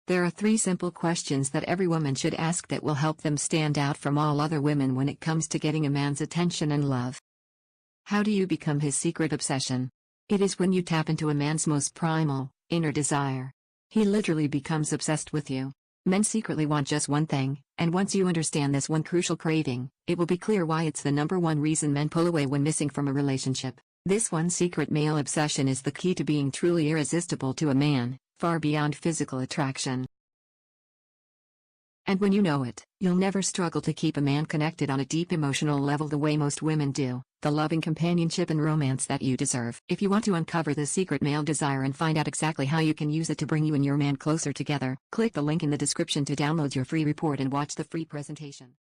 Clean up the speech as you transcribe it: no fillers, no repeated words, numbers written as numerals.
There are 3 simple questions that every woman should ask that will help them stand out from all other women when it comes to getting a man's attention and love. How do you become his secret obsession? It is when you tap into a man's most primal, inner desire. He literally becomes obsessed with you. Men secretly want just one thing, and once you understand this one crucial craving, it will be clear why it's the #1 reason men pull away when missing from a relationship. This one secret male obsession is the key to being truly irresistible to a man, far beyond physical attraction. And when you know it, you'll never struggle to keep a man connected on a deep emotional level the way most women do, the loving companionship and romance that you deserve. If you want to uncover the secret male desire and find out exactly how you can use it to bring you and your man closer together, click the link in the description to download your free report and watch the free presentation.